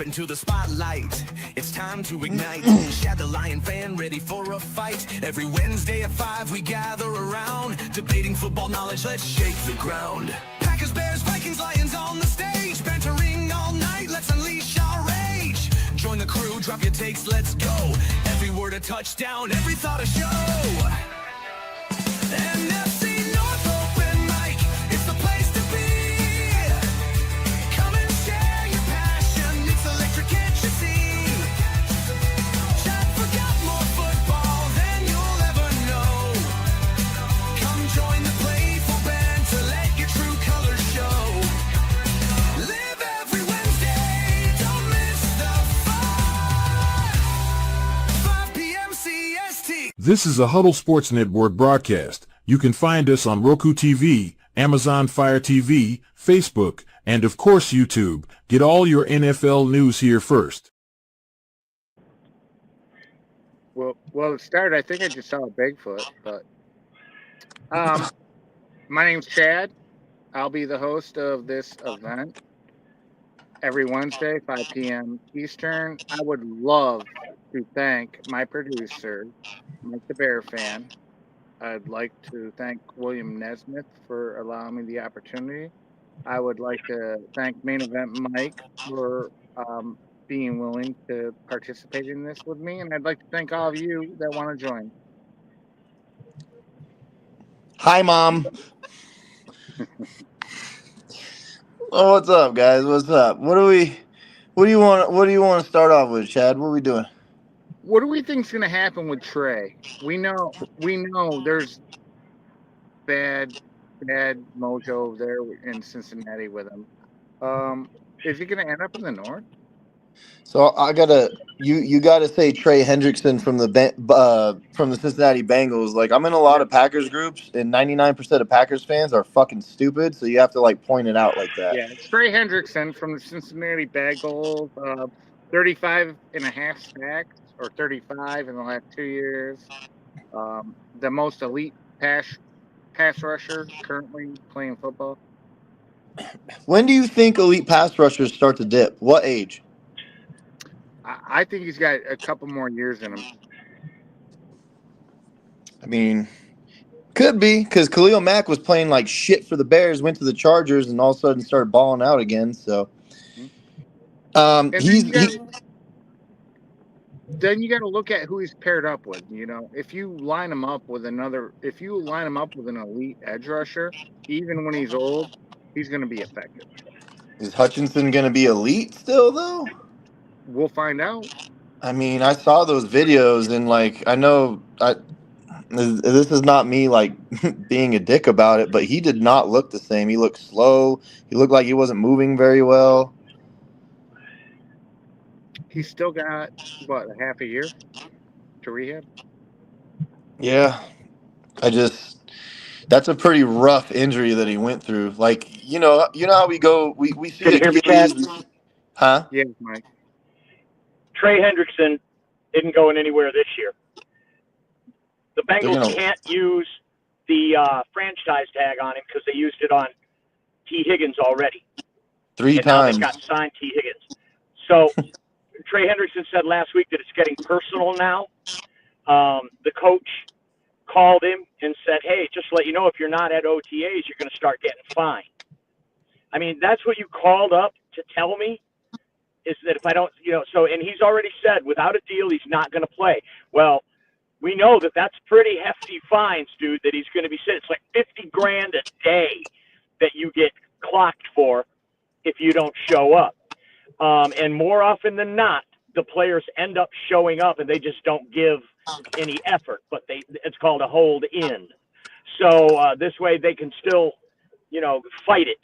into the spotlight. It's time to ignite. Shad the Lion fan ready for a fight. Every Wednesday at 5 we gather around, debating football knowledge, let's shake the ground. Packers, Bears, Vikings, Lions on the stage, bantering all night, let's unleash our rage. Join the crew, drop your takes, let's go. Every word a touchdown, every thought a show. NFC North open mic, it's the place to be. Come and share your passion, it's electric, can't you see? Chad forgot more football than you'll ever know. Come join the playful band to let your true colors show. Live every Wednesday, don't miss the fun. 5 p.m. CST. This is a Huddle Sports Network broadcast. You can find us on Roku TV, Amazon Fire TV, Facebook, and of course YouTube. Get all your NFL news here first. Well, to start, I think I just saw a Bigfoot, but my name's Chad. I'll be the host of this event every Wednesday, 5 p.m. Eastern. I would love to thank my producer, Mike the Bear fan. I'd like to thank William Nesmith for allowing me the opportunity. I would like to thank Main Event Mike for being willing to participate in this with me. And I'd like to thank all of you that want to join. Hi, Mom. Oh, what's up, guys? What's up? What do you want to start off with, Chad? What are we doing? What do we think's going to happen with Trey? We know there's bad mojo there in Cincinnati with him. Is he going to end up in the North? So you gotta say Trey Hendrickson from the Cincinnati Bengals. Like, I'm in a lot of Packers groups, and 99% of Packers fans are fucking stupid. So you have to point it out like that. Yeah, Trey Hendrickson from the Cincinnati Bengals, 35.5 sacks or 35 in the last 2 years. The most elite pass rusher currently playing football. When do you think elite pass rushers start to dip? What age? I think he's got a couple more years in him. I mean, could be, because Khalil Mack was playing like shit for the Bears, went to the Chargers, and all of a sudden started balling out again. So, then you got to look at who he's paired up with. You know, if you line him up with an elite edge rusher, even when he's old, he's going to be effective. Is Hutchinson going to be elite still, though? We'll find out. I mean, I saw those videos, and I know this is not me being a dick about it, but he did not look the same. He looked slow. He looked like he wasn't moving very well. He's still got a half a year to rehab. Yeah, that's a pretty rough injury that he went through. You know how we see Achilles. Huh? Yeah, Mike. Trey Hendrickson isn't going anywhere this year. The Bengals can't use the franchise tag on him because they used it on T. Higgins already. 3 and times. now they've got signed T. Higgins. So Trey Hendrickson said last week that it's getting personal now. The coach called him and said, hey, just to let you know, if you're not at OTAs, you're going to start getting fined. I mean, that's what you called up to tell me? Is that if I don't, and he's already said without a deal, he's not going to play. Well, we know that that's pretty hefty fines, dude, that he's going to be sitting. It's like $50,000 a day that you get clocked for if you don't show up. And more often than not, the players end up showing up and they just don't give any effort, but it's called a hold in. So this way they can still, fight it.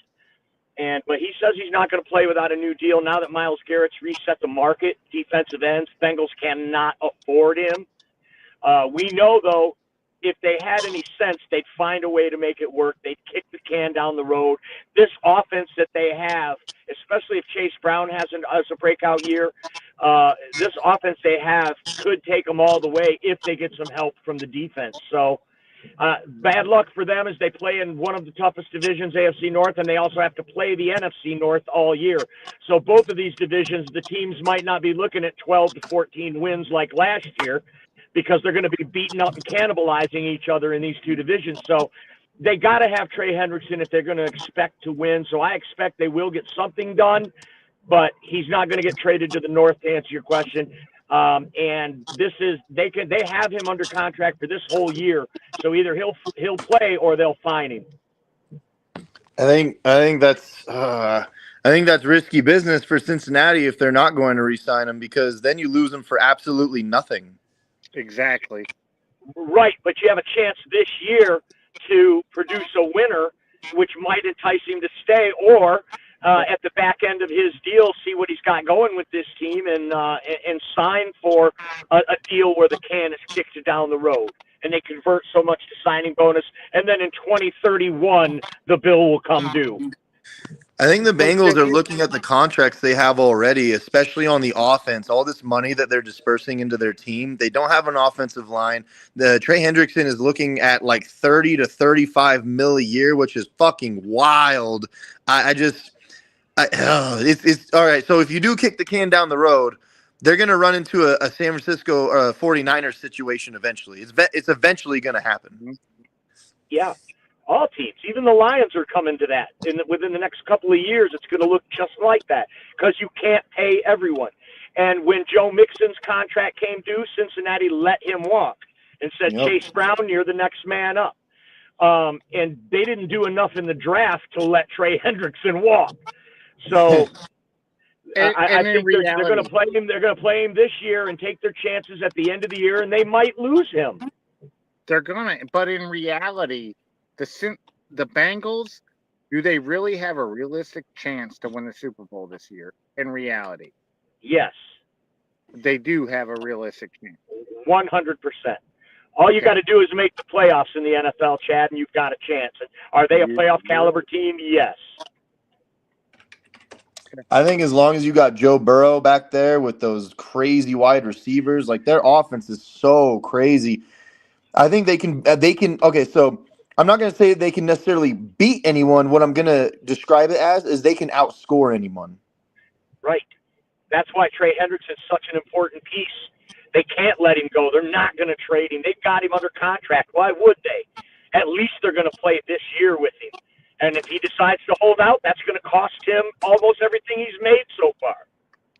But he says he's not going to play without a new deal. Now that Myles Garrett's reset the market, defensive ends, Bengals cannot afford him. We know, though, if they had any sense, they'd find a way to make it work. They'd kick the can down the road. This offense that they have, especially if Chase Brown has a breakout year, this offense they have could take them all the way if they get some help from the defense. So Bad luck for them as they play in one of the toughest divisions, AFC North, and they also have to play the NFC North all year. So both of these divisions, the teams might not be looking at 12 to 14 wins like last year because they're going to be beating up and cannibalizing each other in these two divisions. So they got to have Trey Hendrickson if they're going to expect to win. So I expect they will get something done, but he's not going to get traded to the North, to answer your question. And they have him under contract for this whole year. So either he'll play or they'll fine him. I think that's risky business for Cincinnati if they're not going to re-sign him, because then you lose him for absolutely nothing. Exactly. Right, but you have a chance this year to produce a winner, which might entice him to stay, or at the back end of his deal, see what he's got going with this team and sign for a deal where the can is kicked down the road and they convert so much to signing bonus, and then in 2031 the bill will come due. I think the Bengals are looking at the contracts they have already, especially on the offense. All this money that they're dispersing into their team, they don't have an offensive line. The Trey Hendrickson is looking at like 30 to 35 mil a year, which is fucking wild. It's all right. So if you do kick the can down the road, they're going to run into a San Francisco 49ers situation eventually. It's eventually going to happen. Yeah. All teams, even the Lions, are coming to that. Within the next couple of years, it's going to look just like that because you can't pay everyone. And when Joe Mixon's contract came due, Cincinnati let him walk and said, Yep. Chase Brown, you're the next man up. And they didn't do enough in the draft to let Trey Hendrickson walk. So I think they're going to play him. They're going to play him this year and take their chances at the end of the year, and they might lose him. They're going to, but in reality, the Bengals, do they really have a realistic chance to win the Super Bowl this year? In reality, yes, they do have a realistic chance. 100%. All you got to do is make the playoffs in the NFL, Chad, and you've got a chance. And are they a playoff caliber team? Yes. I think as long as you got Joe Burrow back there with those crazy wide receivers, like their offense is so crazy. I think they can. Okay, so I'm not going to say they can necessarily beat anyone. What I'm going to describe it as is they can outscore anyone. Right. That's why Trey Hendrickson's such an important piece. They can't let him go. They're not going to trade him. They've got him under contract. Why would they? At least they're going to play this year with him. And if he decides to hold out, that's going to cost him almost everything he's made so far.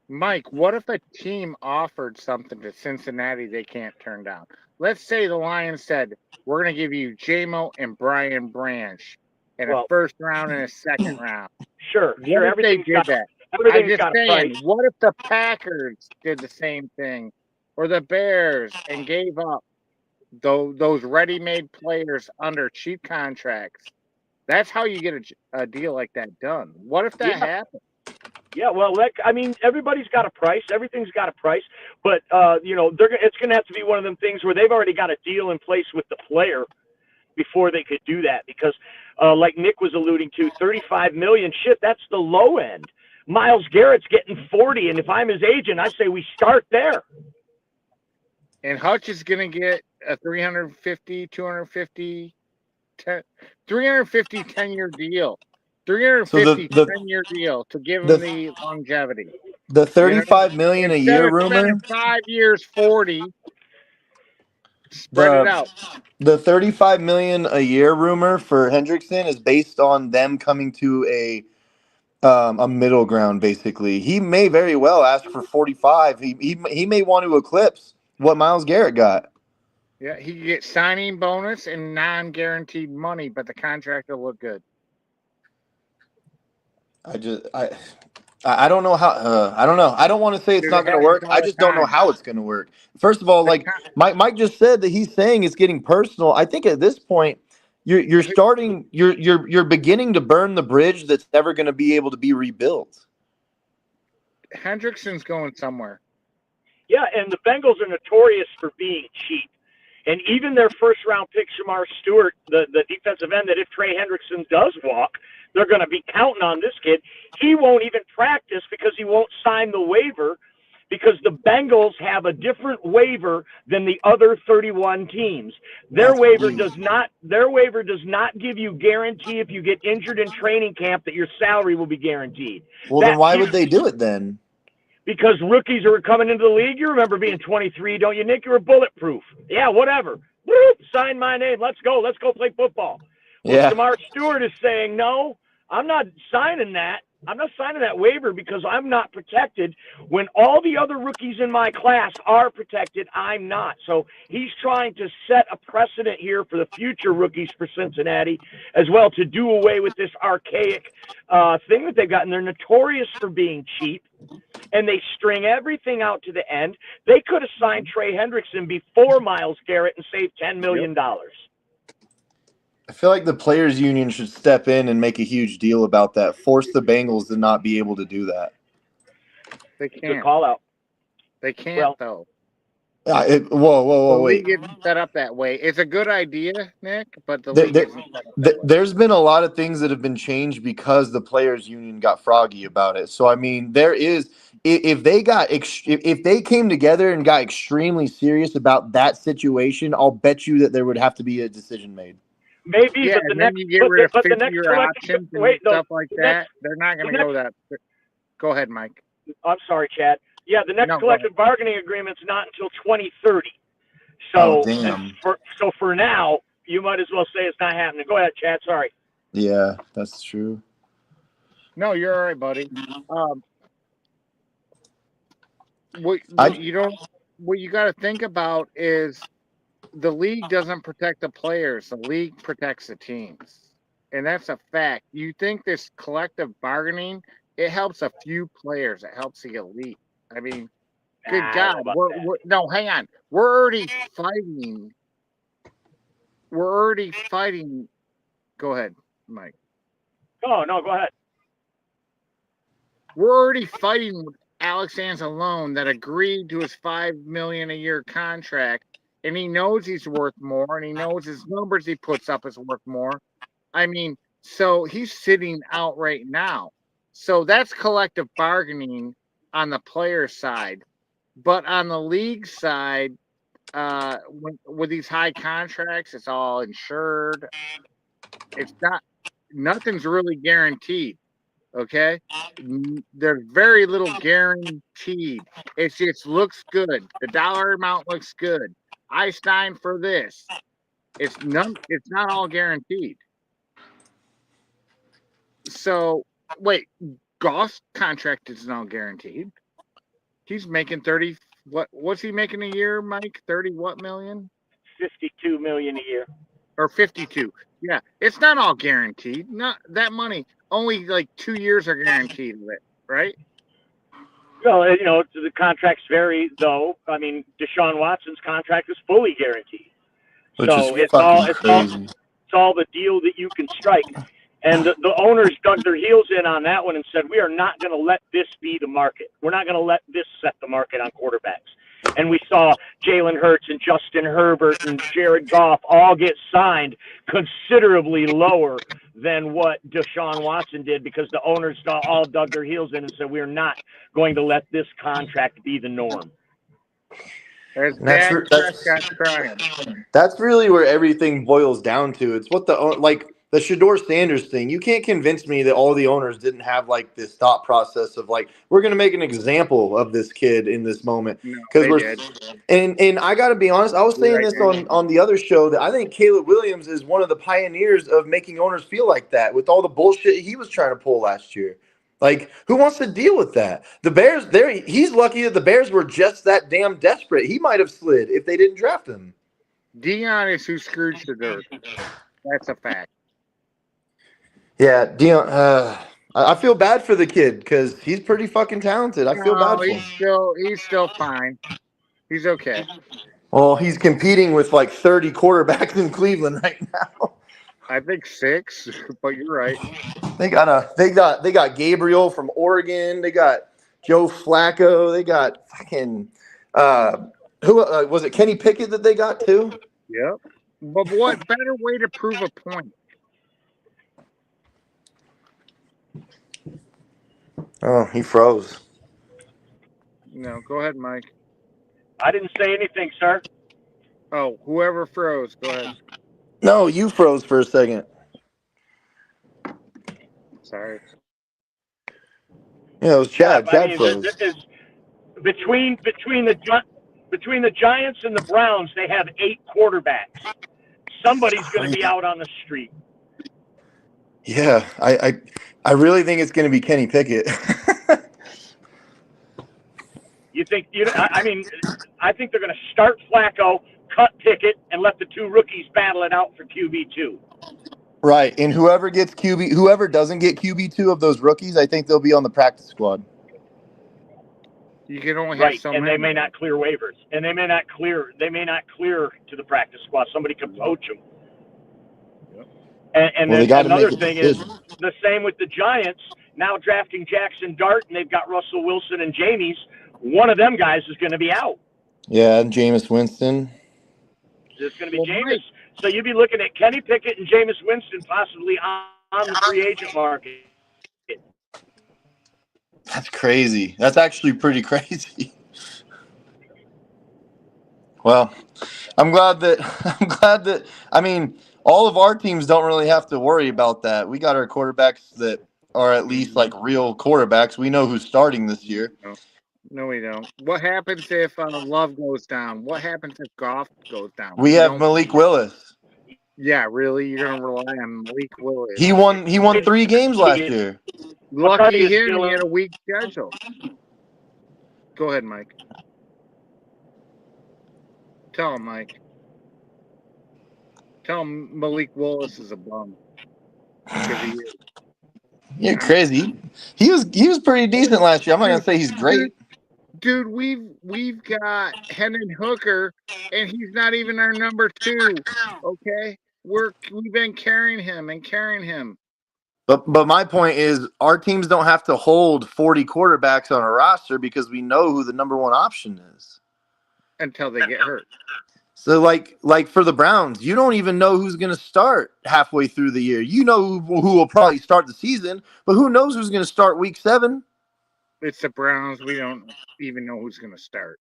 Mike, what if a team offered something to Cincinnati they can't turn down? Let's say the Lions said, we're going to give you J-Mo and Brian Branch in a first round and a second round. Sure. What if they did that? I'm just saying, what if the Packers did the same thing, or the Bears, and gave up those ready-made players under cheap contracts? That's how you get a deal like that done. What if that happened? Yeah, well, everybody's got a price. Everything's got a price. But, it's going to have to be one of them things where they've already got a deal in place with the player before they could do that. Because, like Nick was alluding to, $35 million, shit, that's the low end. Myles Garrett's getting 40, and if I'm his agent, I say we start there. And Hutch is going to get a 350, 250, 350 10-year deal. 350 10-year deal to give him the longevity. The $35 million a year rumor. 5 years, 40. Spread it out. The $35 million a year rumor for Hendrickson is based on them coming to a middle ground. Basically, he may very well ask for 45. He may want to eclipse what Myles Garrett got. Yeah, he could get signing bonus and non-guaranteed money, but the contract will look good. I don't know how. I don't know. I don't want to say it's not going to work. I just don't know how it's going to work. First of all, like Mike just said that he's saying it's getting personal. I think at this point, you're beginning to burn the bridge that's never going to be able to be rebuilt. Hendrickson's going somewhere. Yeah, and the Bengals are notorious for being cheap. And even their first-round pick, Shamar Stewart, the defensive end, that if Trey Hendrickson does walk, they're going to be counting on this kid. He won't even practice because he won't sign the waiver because the Bengals have a different waiver than the other 31 teams. Their waiver does not give you guarantee if you get injured in training camp that your salary will be guaranteed. Well, then why would they do it then? Because rookies are coming into the league. You remember being 23, don't you, Nick? You were bulletproof. Yeah, whatever. Whoop, sign my name. Let's go. Let's go play football. Well, Yeah. Shamar Stewart is saying, no, I'm not signing that. I'm not signing that waiver because I'm not protected. When all the other rookies in my class are protected, I'm not. So he's trying to set a precedent here for the future rookies for Cincinnati as well, to do away with this archaic thing that they've gotten. They're notorious for being cheap, and they string everything out to the end. They could have signed Trey Hendrickson before Myles Garrett and saved $10 million. I feel like the players union should step in and make a huge deal about that. Force the Bengals to not be able to do that. They Good can't. call out. They can't, Well, though. Whoa, The wait. league isn't set up that way. It's a good idea, Nick, but the There- league there- isn't set up that way. There's been a lot of things that have been changed because the players union got froggy about it. So I mean, there is, if they came together and got extremely serious about that situation, I'll bet you that there would have to be a decision made. Maybe, Yeah, but the and then next, you get rid of but the next 50-year collective, options and wait, stuff like the that. next- They're not going the to go that. Go ahead, Mike. I'm sorry, Chad. Yeah, the next No, go collective bargaining agreement's not until 2030. So, Oh, damn. for now, you might as well say it's not happening. Go ahead, Chad. Sorry. Yeah, that's true. No, you're all right, buddy. What you got to think about is the league doesn't protect the players. The league protects the teams, and that's a fact. You think this collective bargaining, it helps a few players. It helps the elite. I mean, good I God. don't know about that. No, hang on. We're already fighting. Go ahead, Mike. Oh, no, go ahead. We're already fighting with Alex Anzalone that agreed to his $5 million a year contract, and he knows he's worth more, and he knows his numbers he puts up is worth more. I mean, so he's sitting out right now. So that's collective bargaining on the player side, but on the league side, with these high contracts, it's all insured. It's nothing's really guaranteed. Okay, there's very little guaranteed. It just looks good. The dollar amount looks good. I signed for this. It's not all guaranteed. So wait, Goff's contract is not guaranteed. He's making 30. What's he making a year, Mike? 30 what million? $52 million a year. Or 52. Yeah, it's not all guaranteed. Not that money. Only like 2 years are guaranteed of it, right? Well, the contracts vary, though. I mean, Deshaun Watson's contract is fully guaranteed. Which So is it's all crazy. it's all the deal that you can strike. And the owners dug their heels in on that one and said, we are not going to let this be the market. We're not going to let this set the market on quarterbacks. And we saw Jalen Hurts and Justin Herbert and Jared Goff all get signed considerably lower than what Deshaun Watson did, because the owners all dug their heels in and said, we're not going to let this contract be the norm. There's Dak Prescott crying. That's really where everything boils down to. It's what the Shador Sanders thing. You can't convince me that all the owners didn't have like this thought process of like, we're going to make an example of this kid in this moment. No, Because they did. and I got to be honest, I was saying this on the other show that I think Caleb Williams is one of the pioneers of making owners feel like that with all the bullshit he was trying to pull last year. Like, who wants to deal with that? The Bears, he's lucky that the Bears were just that damn desperate. He might have slid if they didn't draft him. Dion is who screwed Shador. That's a fact. Yeah, Dion. I feel bad for the kid because he's pretty fucking talented. I feel bad for him. He's still fine. He's okay. Well, he's competing with like 30 quarterbacks in Cleveland right now. I think 6, but you're right. They got Gabriel from Oregon. They got Joe Flacco. They got fucking who was it? Kenny Pickett that they got too. Yep. But what better way to prove a point? Oh, he froze. No, go ahead, Mike. I didn't say anything, sir. Oh, whoever froze, go ahead. No, you froze for a second. Sorry. Yeah, it was Yeah, Chad. I Chad mean, froze. between the Giants and the Browns, they have 8 quarterbacks. Somebody's going to be out on the street. Yeah, I really think it's going to be Kenny Pickett. You think? I mean, I think they're going to start Flacco, cut Pickett, and let the 2 rookies battle it out for QB2. Right, and whoever doesn't get QB2 of those rookies, I think they'll be on the practice squad. You can only have Right, so and many. they may not clear waivers, and they may not clear to the practice squad. Somebody could poach them. Yep. And Well, they then got to another make a thing is decision. the same with the Giants. Now drafting Jackson Dart, and they've got Russell Wilson and Jameis. One of them guys is going to be out. Yeah, and Jameis Winston. It's going to be Well, Jameis. Mike. So you'd be looking at Kenny Pickett and Jameis Winston possibly on the free agent market. That's crazy. That's actually pretty crazy. Well, I'm glad that I mean, all of our teams don't really have to worry about that. We got our quarterbacks that are at least like real quarterbacks. We know who's starting this year. No, we don't. What happens if Love goes down? What happens if Goff goes down? We have Malik Willis. Yeah, really? You're gonna rely on Malik Willis? He won 3 games last year. Lucky him, he had a weak schedule. Go ahead, Mike. Tell him, Mike. Tell him Malik Willis is a bum. Because he is. You're crazy. He was pretty decent last year. I'm not gonna say he's great. Dude, we've got Hendon Hooker, and he's not even our number 2. Okay, we've been carrying him. But my point is, our teams don't have to hold 40 quarterbacks on a roster because we know who the number 1 option is Until they get hurt. So like for the Browns, you don't even know who's going to start halfway through the year. You know who will probably start the season, but who knows who's going to start week 7? It's the Browns. We don't even know who's going to start.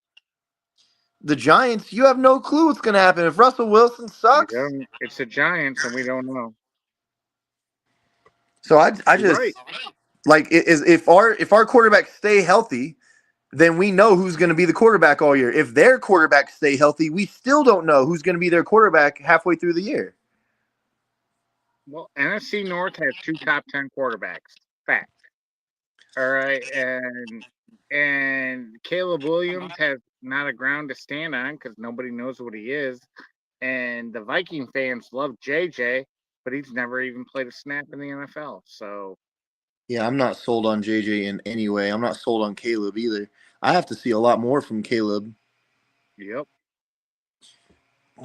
The Giants, you have no clue what's going to happen. If Russell Wilson sucks, it's the Giants, and we don't know. So I just like if our quarterbacks stay healthy, then we know who's going to be the quarterback all year. If their quarterbacks stay healthy, we still don't know who's going to be their quarterback halfway through the year. Well, NFC North has 2 top 10 quarterbacks. Fact. All right, and Caleb Williams has not a ground to stand on because nobody knows what he is. And the Viking fans love JJ, but he's never even played a snap in the NFL. So, yeah, I'm not sold on JJ in any way. I'm not sold on Caleb either. I have to see a lot more from Caleb. Yep.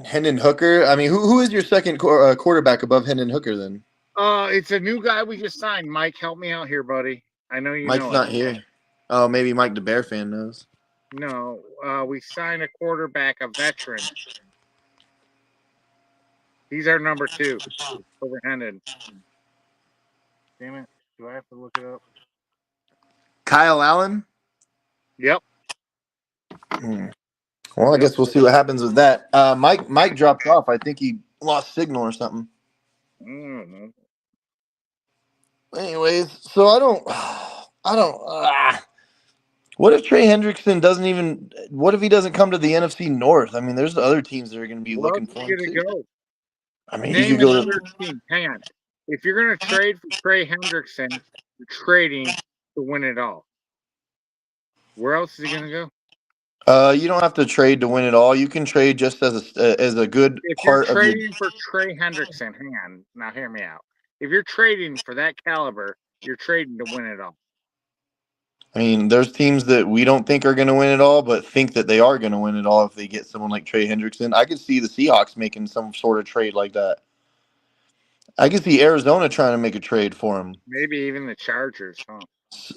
Hendon Hooker. I mean, who is your second quarterback above Hendon Hooker then? It's a new guy we just signed. Mike, help me out here, buddy. I know you Mike's know. not here. Oh, maybe Mike the Bear fan knows. No, we signed a quarterback, a veteran. He's our number 2 over Hendon. Damn it. Do I have to look it up? Kyle Allen? Yep. Well, I guess we'll see what happens with that. Mike dropped off. I think he lost signal or something. Anyways, so I don't. What if Trey Hendrickson what if he doesn't come to the NFC North? I mean, there's other teams that are going to be looking for him too. Go. I mean, Name another team. Hang on. If you're going to trade for Trey Hendrickson, you're trading to win it all. Where else is he going to go? You don't have to trade to win it all. You can trade just as a good part of your. If you're trading for Trey Hendrickson, hang on. Now hear me out. If you're trading for that caliber, you're trading to win it all. I mean, there's teams that we don't think are going to win it all, but think that they are going to win it all if they get someone like Trey Hendrickson. I could see the Seahawks making some sort of trade like that. I could see Arizona trying to make a trade for him. Maybe even the Chargers, huh?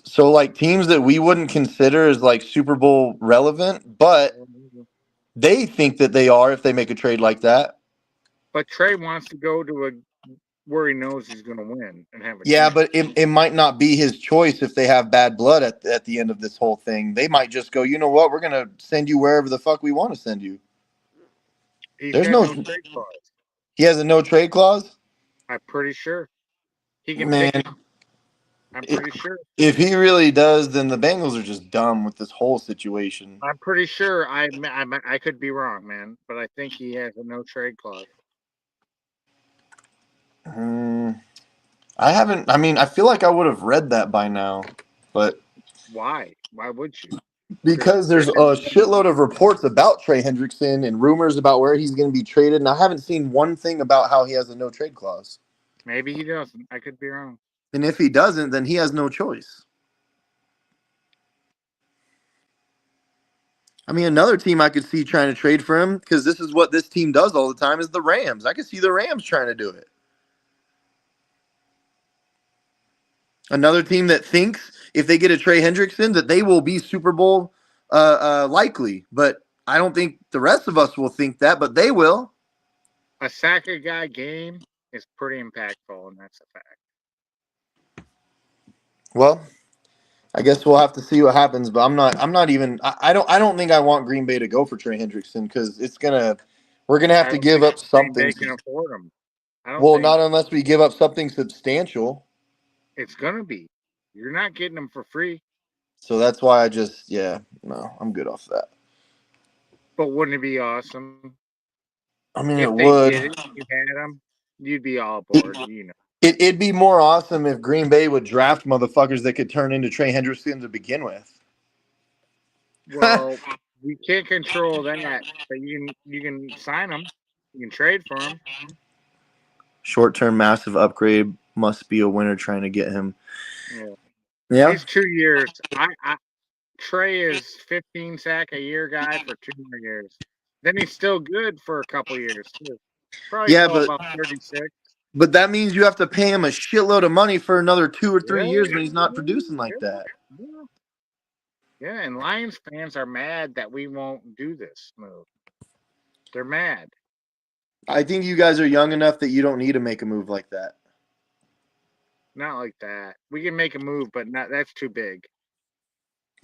So, like, teams that we wouldn't consider as, like, Super Bowl relevant, but they think that they are if they make a trade like that. But Trey wants to go to a where he knows he's going to win and have a Yeah, chance. but it might not be his choice if they have bad blood at the end of this whole thing. They might just go, you know what, we're gonna send you wherever the fuck we want to send you. He's There's got no no trade clause. he has a no trade clause? I'm pretty sure he can Man, pick it. I'm pretty sure. if he really does, then the Bengals are just dumb with this whole situation. I'm pretty sure. I could be wrong, man, but I think he has a no trade clause. I haven't. I mean, I feel like I would have read that by now, but Why? Why would you? because there's a shitload of reports about Trey Hendrickson and rumors about where he's going to be traded, and I haven't seen one thing about how he has a no trade clause. Maybe he doesn't. I could be wrong. And if he doesn't, then he has no choice. I mean, another team I could see trying to trade for him, because this is what this team does all the time, is the Rams. I could see the Rams trying to do it. Another team that thinks if they get a Trey Hendrickson that they will be Super Bowl likely, but I don't think the rest of us will think that, but they will. A sack a guy game is pretty impactful, and that's a fact. Well, I guess we'll have to see what happens, but I'm not even. I don't think I want Green Bay to go for Trey Hendrickson because we're gonna have to give up something. They can afford him. Well, not unless we give up something substantial. It's gonna be. You're not getting them for free. So that's why no, I'm good off that. But wouldn't it be awesome? I mean, if it they would. Did it, you had them, you'd be all aboard. It'd be more awesome if Green Bay would draft motherfuckers that could turn into Trey Hendrickson to begin with. Well, we can't control that, but you can sign them. You can trade for them. Short-term massive upgrade must be a winner trying to get him. Yeah. He's 2 years. Trey is 15 sack a year guy for 2 more years. Then he's still good for a couple years too. Probably but about 36. But that means you have to pay him a shitload of money for another 2 or 3 years when he's not producing like that. Yeah, and Lions fans are mad that we won't do this move. They're mad. I think you guys are young enough that you don't need to make a move like that. Not like that. We can make a move, but that's too big.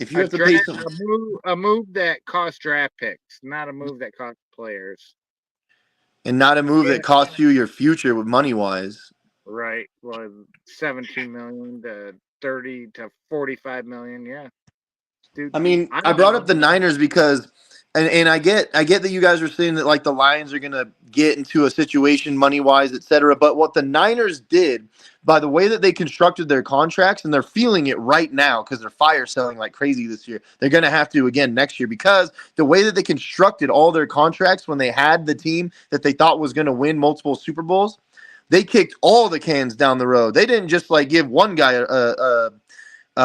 If you have to pay some a move that costs draft picks, not a move that costs players. And not a move that costs you your future with money wise. Right. Well, 17 million to 30 to 45 million, yeah. Dude, I mean, I brought up the Niners because and I get that you guys are saying that like the Lions are gonna get into a situation money wise, etc. But what the Niners did by the way that they constructed their contracts, and they're feeling it right now because they're fire selling like crazy this year. They're gonna have to again next year because the way that they constructed all their contracts when they had the team that they thought was gonna win multiple Super Bowls, they kicked all the cans down the road. They didn't just like give one guy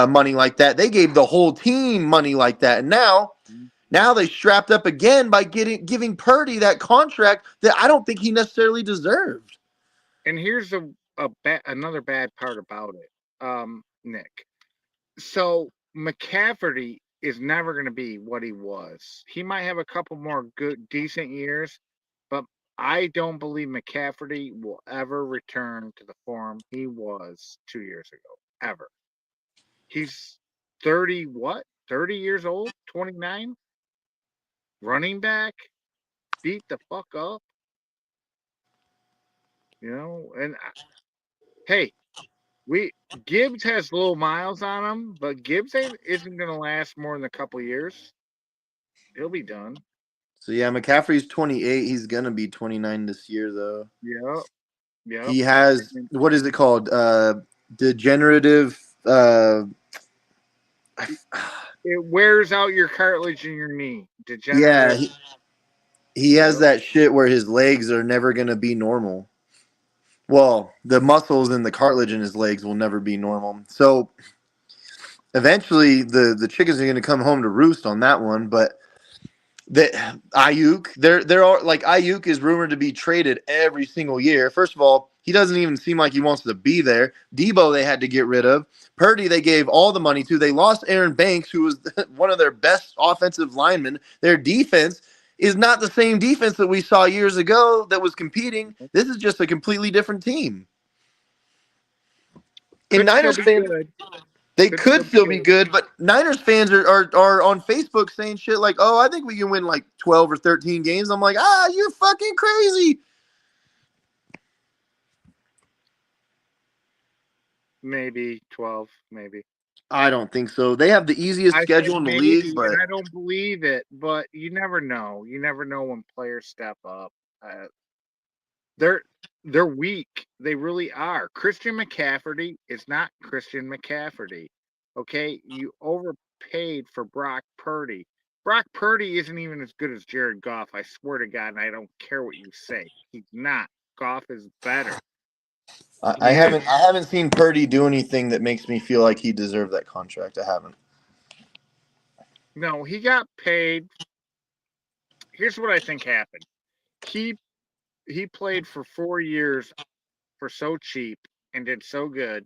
money like that. They gave the whole team money like that, and now they strapped up again by giving Purdy that contract that I don't think he necessarily deserved. And here's another bad part about it, Nick. So McCaffrey is never going to be what he was. He might have a couple more decent years, but I don't believe McCaffrey will ever return to the form he was 2 years ago, ever. He's 30 years old, 29? Running back, beat the fuck up. And hey, Gibbs has little miles on him, but Gibbs isn't going to last more than a couple years. He'll be done. So yeah, McCaffrey's 28. He's gonna be 29 this year, though. Yeah. He has what is it called? Degenerative. It wears out your cartilage in your knee. Yeah, he has that shit where his legs are never gonna be normal. Well, the muscles and the cartilage in his legs will never be normal. So eventually, the chickens are gonna come home to roost on that one. But Ayuk, there are like Ayuk is rumored to be traded every single year. First of all, he doesn't even seem like he wants to be there. Debo they had to get rid of. Purdy they gave all the money to. They lost Aaron Banks, who was one of their best offensive linemen. Their defense is not the same defense that we saw years ago that was competing. This is just a completely different team. And Niners be fans, good. they Could could still still be be good. good, but Niners fans are on Facebook saying shit like, "Oh, I think we can win like 12 or 13 games." I'm like, you're fucking crazy. Maybe 12, maybe. I don't think so. They have the easiest I schedule said in the maybe, league, but and I don't believe it, but you never know. You never know when players step up. Uh, they're they're weak. They really are. Christian McCaffrey is not Christian McCaffrey. Okay, you overpaid for Brock Purdy. Brock Purdy isn't even as good as Jared Goff. I swear to God, and I don't care what you say. He's not. Goff is better. I He has haven't seen Purdy do anything that makes me feel like he deserved that contract. I haven't. no. He got paid. Here's what I think happened. He he played for 4 years for so cheap and did so good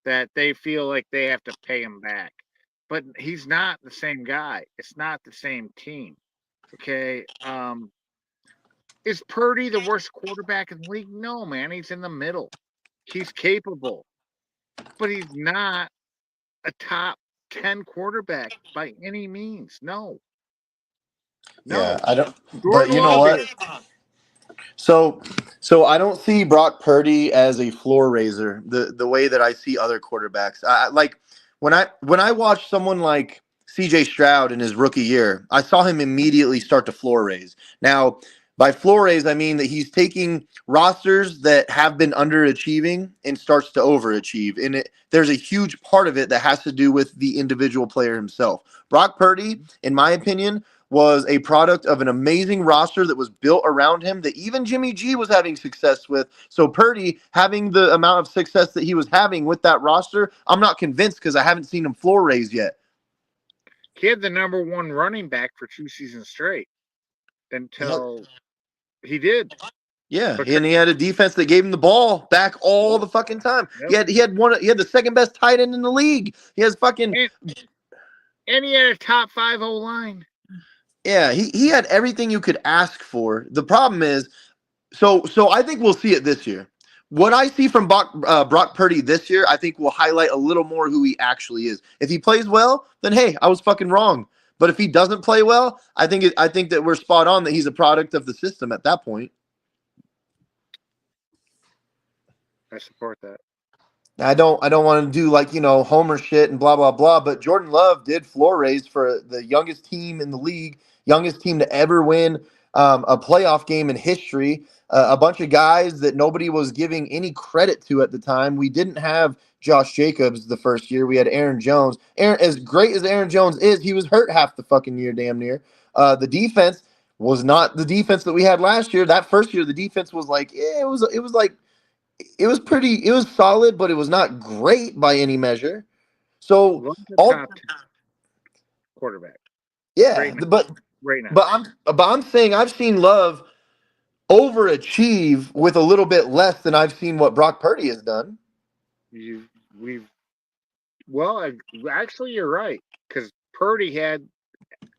that they feel like they have to pay him back. But he's not the same guy. It's not the same team. Okay. Is Purdy the worst quarterback in the league? No, man. He's in the middle. He's capable, but he's not a top 10 quarterback by any means. No. Yeah, No. I don't. But Jordan you know Love what? is. So I don't see Brock Purdy as a floor raiser the way that I see other quarterbacks. I like when I watch someone like CJ Stroud in his rookie year, I saw him immediately start to floor raise. Now, by floor raise, I mean that he's taking rosters that have been underachieving and starts to overachieve. And there's a huge part of it that has to do with the individual player himself. Brock Purdy, in my opinion, was a product of an amazing roster that was built around him that even Jimmy G was having success with. So Purdy having the amount of success that he was having with that roster, I'm not convinced because I haven't seen him floor raise yet. He had the number one running back for 2 seasons straight Yeah, until he did. yeah, But and he had a defense that gave him the ball back all the fucking time. yep. He had the second best tight end in the league. He has fucking And he had a top 5 O line. yeah, he had everything you could ask for. The problem is so I think we'll see it this year. What I see from Brock Purdy this year, I think will highlight a little more who he actually is. If he plays well, then hey, I was fucking wrong. But if he doesn't play well, I think that we're spot on that he's a product of the system at that point. I support that. I don't want to do like, Homer shit and blah blah blah, but Jordan Love did floor raise for the youngest team in the league, youngest team to ever win a playoff game in history. A bunch of guys that nobody was giving any credit to at the time. We didn't have Josh Jacobs the first year. We had Aaron Jones. As great as Aaron Jones is, he was hurt half the fucking year, damn near. The defense was not the defense that we had last year. That first year, the defense was like, it was solid, but it was not great by any measure. So Love's a all top 10 quarterback yeah, right now. but Right now. I'm saying I've seen Love overachieve with a little bit less than I've seen what Brock Purdy has done. Actually, you're right because Purdy had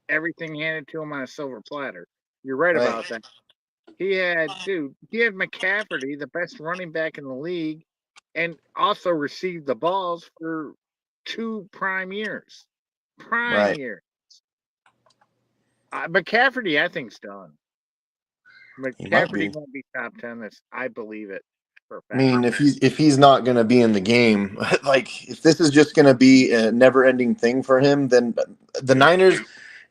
everything handed to him on a silver platter. You're right Right. about that. He had McCaffrey, the best running back in the league, and also received the balls for 2 prime years. Prime Right. year. McCaffrey, I think's done. He might McCaffrey be. won't be top 10. I believe it for a I fact. mean, if he's not going to be in the game, like if this is just going to be a never-ending thing for him, then the Niners,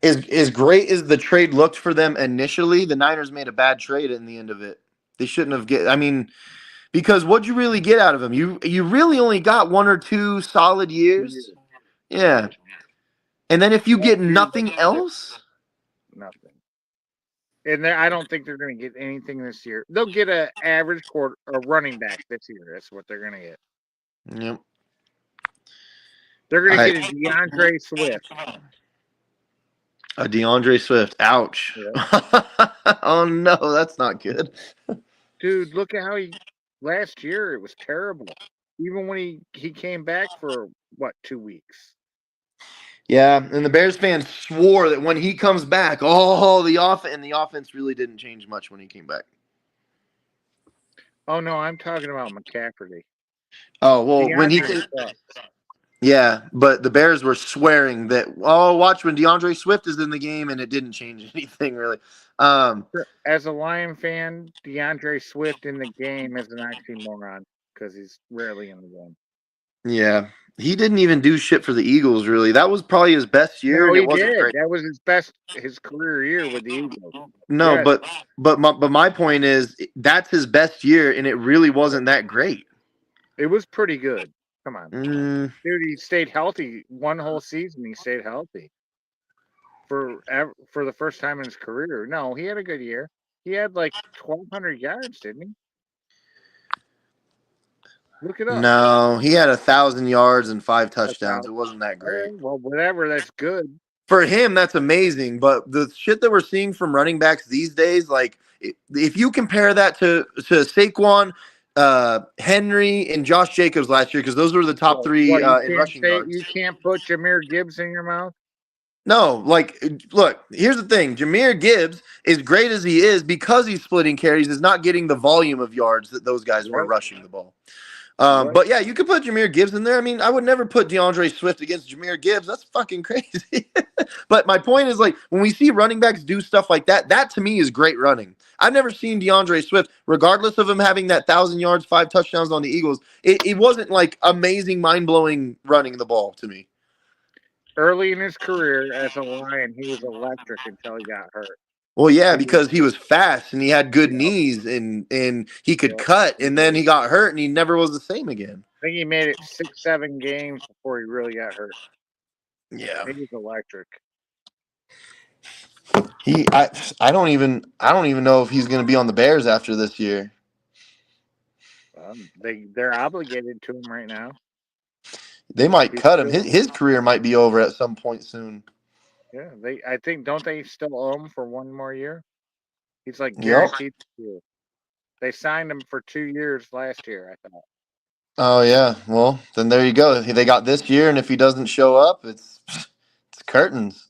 as great as the trade looked for them initially, the Niners made a bad trade in the end of it. They shouldn't have I mean, because what'd you really get out of him? You really only got 1 or 2 solid years. Yeah. And then if you get nothing else, Nothing. And I don't think they're going to get anything this year. They'll get an average running back this year. That's what they're going to get. yep. They're going to get a DeAndre Swift. A DeAndre Swift. Ouch. Yeah. Oh no, that's not good. Dude, look at how last year it was terrible. Even when he came back for 2 weeks. Yeah, and the Bears fans swore that when he comes back, the offense really didn't change much when he came back. Oh no, I'm talking about McCaffrey. Oh well, when he DeAndre came, sucks. yeah, but the Bears were swearing that, oh, watch when DeAndre Swift is in the game, and it didn't change anything really. As a Lion fan, DeAndre Swift in the game is an oxymoron because he's rarely in the game. Yeah, he didn't even do shit for the Eagles really. That was probably his best year, No, and it he wasn't did. great. That was his career year with the Eagles. No, Yes, but my point is that's his best year, and it really wasn't that great. it was pretty good. Come on, Mm, dude. He stayed healthy one whole season. He stayed healthy for the first time in his career. No, he had a good year. He had like 1,200 yards, didn't he? Look it up. no, he had 1,000 yards and 5 touchdowns. About It wasn't that great. well, whatever. That's good. For him, that's amazing. But the shit that we're seeing from running backs these days, like if you compare that to Saquon, Henry, and Josh Jacobs last year, because those were the top three What you in can't rushing say? yards. You can't put Jameer Gibbs in your mouth. No, like, look, here's the thing. Jameer Gibbs, as great as he is, because he's splitting carries, is not getting the volume of yards that those guys were Right. rushing the ball. Right. But yeah, you could put Jameer Gibbs in there. I mean, I would never put DeAndre Swift against Jameer Gibbs. That's fucking crazy. But my point is, like, when we see running backs do stuff like that, that to me is great running. I've never seen DeAndre Swift, regardless of him having that 1,000 yards, 5 touchdowns on the Eagles, it wasn't like amazing, mind blowing running the ball to me. Early in his career as a Lion, he was electric until he got hurt. Well, yeah, He was, because he was fast and he had good Yep. knees and he could Yep. cut, and then he got hurt and he never was the same again. I think he made it 6-7 games before he really got hurt. Yeah. He was electric. I don't even know if he's going to be on the Bears after this year. They're obligated to him right now. They might He's cut him. still- His career might be over at some point soon. Yeah, I think don't they still owe him for one more year? He's like Yep. guaranteed to. They signed him for 2 years last year, I thought. Oh yeah. Well, then there you go. They got this year, and if he doesn't show up, it's curtains.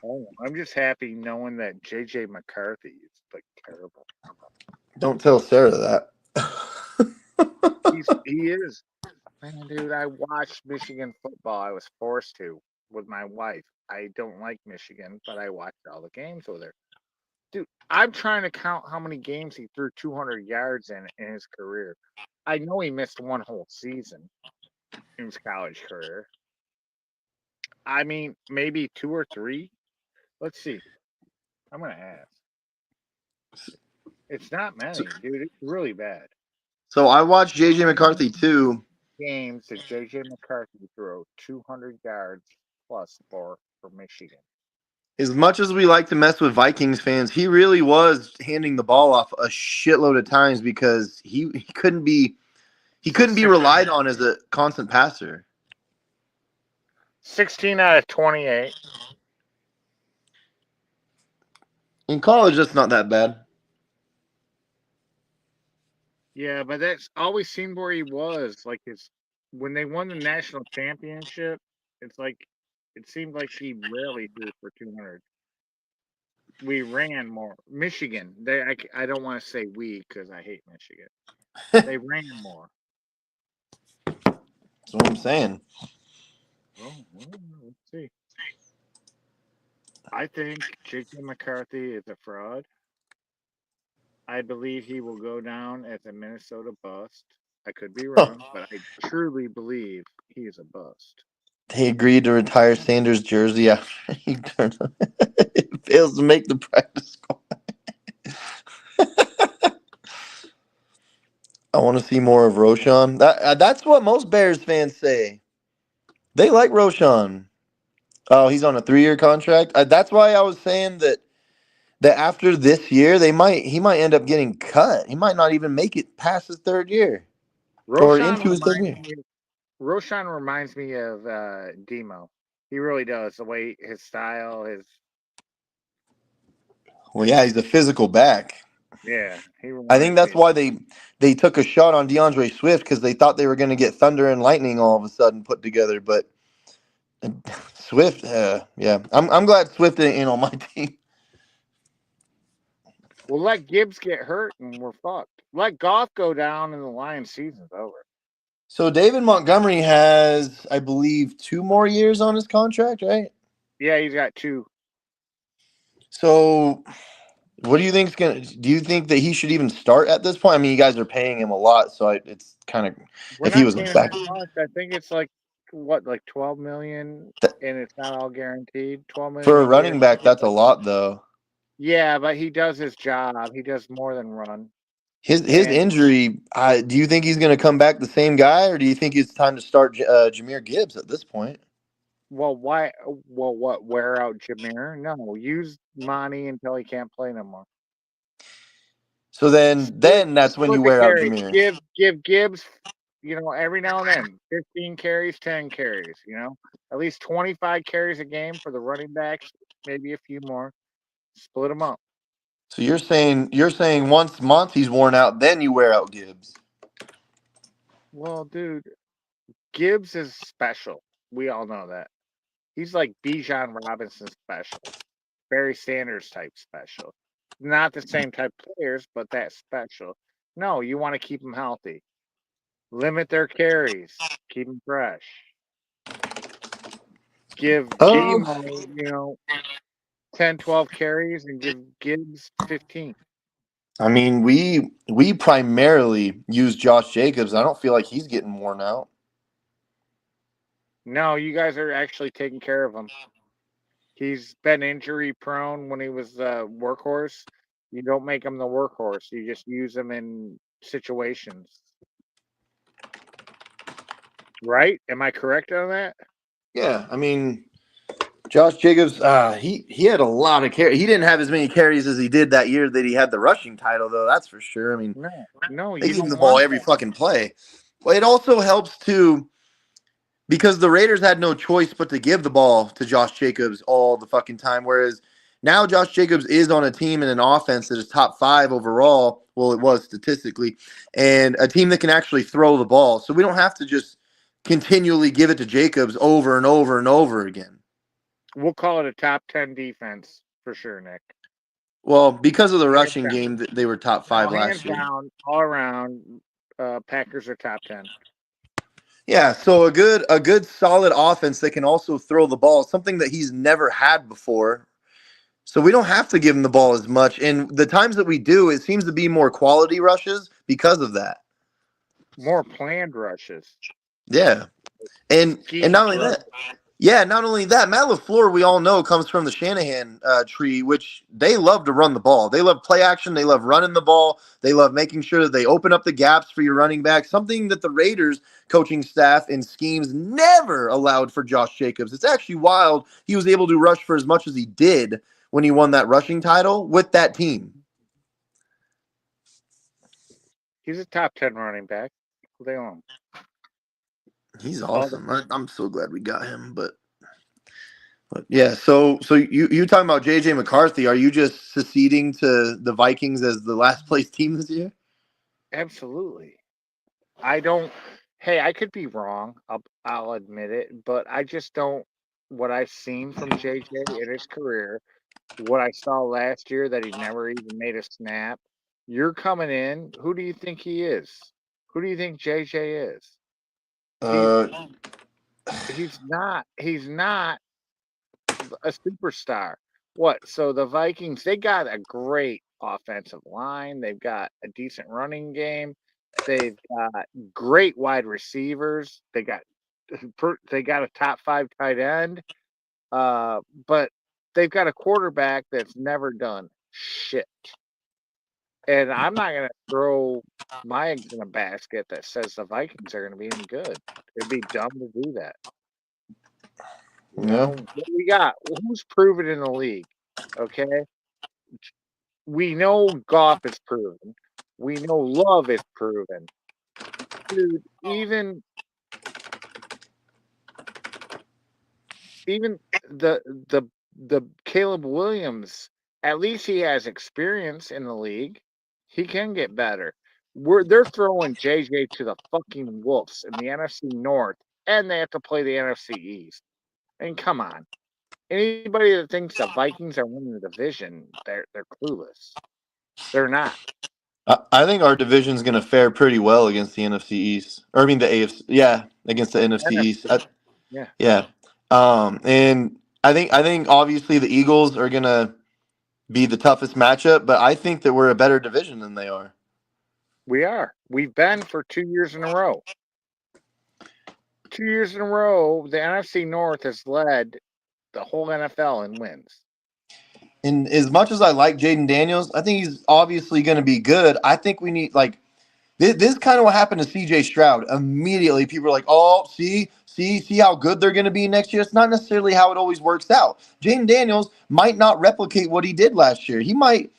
Oh, I'm just happy knowing that JJ McCarthy is like terrible. Don't tell Sarah that. He is. Man, dude, I watched Michigan football. I was forced to with my wife. I don't like Michigan, but I watched all the games with her. Dude, I'm trying to count how many games he threw 200 yards in his career. I know he missed one whole season in his college career. I mean, maybe 2 or 3. Let's see. I'm gonna ask. It's not many, dude. It's really bad. So I watched JJ McCarthy too. Games that JJ McCarthy threw 200 yards plus for Michigan. As much as we like to mess with Vikings fans, he really was handing the ball off a shitload of times because he couldn't be relied on as a constant passer. 16 out of 28. In college, that's not that bad. Yeah, but that's always seemed where he was. Like when they won the national championship, it's like it seemed like he rarely threw for 200. We ran more. Michigan. I don't want to say we because I hate Michigan. They ran more. That's what I'm saying. Oh, well, let's see. I think J.J. McCarthy is a fraud. I believe he will go down as a Minnesota bust. I could be wrong, but I truly believe he is a bust. He agreed to retire Sanders' jersey after he fails to make the practice squad. I want to see more of Roshan. That's what most Bears fans say. They like Roshan. Oh, he's on a 3-year contract. That's why I was saying that after this year, he might end up getting cut. He might not even make it past his 3rd year or into his 3rd year. Roshan reminds me of Demo. He really does. The way his style, Well, yeah, he's a physical back. yeah. I think that's why they took a shot on DeAndre Swift because they thought they were going to get Thunder and Lightning all of a sudden put together. But Swift, yeah, I'm glad Swift ain't on my team. We'll let Gibbs get hurt and we're fucked. Let Goff go down and the Lions season's over. So David Montgomery has, I believe, 2 more years on his contract, right? Yeah, he's got 2. So what do you think's gonna? Do you think that he should even start at this point? I mean, you guys are paying him a lot, so it's kind of We're if he not was a paying him back. that much. I think it's like what, like 12 million, Th- and it's not all guaranteed. 12 million For a a year. running back, that's a lot, though. Yeah, but he does his job. He does more than run. His And injury. Do you think he's going to come back the same guy, or do you think it's time to start Jahmyr Gibbs at this point? well, why? Well, what? Wear out Jameer? No, use Monty until he can't play no more. So then that's when Split you the wear out carries. Jahmyr. Give Gibbs, every now and then, 15 carries, 10 carries. At least 25 carries a game for the running backs, maybe a few more. Split them up. So you're saying once Monty's worn out, then you wear out Gibbs. Well, dude, Gibbs is special. We all know that. He's like Bijan Robinson special, Barry Sanders type special. Not the same type players, but that special. No, you want to keep them healthy. Limit their carries. Keep them fresh. Give Oh, Demo, 10, 12 carries and give Gibbs 15. I mean, we primarily use Josh Jacobs. I don't feel like he's getting worn out. No, you guys are actually taking care of him. He's been injury prone when he was the workhorse. You don't make him the workhorse. You just use him in situations. Right? Am I correct on that? Yeah, I mean, Josh Jacobs, he had a lot of carries. He didn't have as many carries as he did that year that he had the rushing title, though. That's for sure. I mean, No, they you give him don't the ball want every that. fucking play. Well, it also helps too because the Raiders had no choice but to give the ball to Josh Jacobs all the fucking time. Whereas now Josh Jacobs is on a team and an offense that is top 5 overall. Well, it was statistically, and a team that can actually throw the ball. So we don't have to just continually give it to Jacobs over and over and over again. We'll call it a top 10 defense for sure, Nick. Well, because of the Hands rushing down. game, they were top No, 5 hands last year. down, all around. Packers are top 10. Yeah, so a good solid offense that can also throw the ball, something that he's never had before. So we don't have to give him the ball as much. And the times that we do, it seems to be more quality rushes because of that. More planned rushes. Yeah. And Scheme not only rush. that, yeah, not only that, Matt LaFleur, we all know, comes from the Shanahan tree, which they love to run the ball. They love play action. They love running the ball. They love making sure that they open up the gaps for your running back, something that the Raiders coaching staff and schemes never allowed for Josh Jacobs. It's actually wild he was able to rush for as much as he did when he won that rushing title with that team. He's a top 10 running back. All day long. He's All the, awesome. I'm so glad we got him, but yeah, so you talking about JJ McCarthy? Are you just seceding to the Vikings as the last place team this year? absolutely. I don't. Hey, I could be wrong. I'll admit it, but I just don't. What I've seen from JJ in his career, what I saw last year that he never even made a snap. You're coming in. Who do you think he is? Who do you think JJ is? He's Uh, he's not. He's not a superstar. What? So the Vikings, they got a great offensive line. They've got a decent running game. They've got great wide receivers. They got a top 5 tight end. But they've got a quarterback that's never done shit. And I'm not gonna throw my eggs in a basket that says the Vikings are gonna be any good. It'd be dumb to do that. yeah. What we got? Who's proven in the league? Okay. We know Goff is proven. We know Love is proven. Dude, even the the Caleb Williams, at least he has experience in the league. He can get better. They're throwing JJ to the fucking wolves in the NFC North, and they have to play the NFC East. And come on, anybody that thinks the Vikings are winning the division, they're clueless. They're not. I think our division's going to fare pretty well against the NFC East. Or I mean the AFC. Yeah, against the NFC East. NFC. Yeah, Yeah. And I think obviously the Eagles are going to be the toughest matchup, but I think that we're a better division than they are. we are. We've been for 2 years in a row. 2 years in a row, the NFC North has led the whole NFL in wins. And as much as I like Jaden Daniels, I think he's obviously going to be good. I think we need like this kind of what happened to CJ Stroud. Immediately, people are like, "Oh, see how good they're going to be next year." It's not necessarily how it always works out. Jaden Daniels might not replicate what he did last year. He might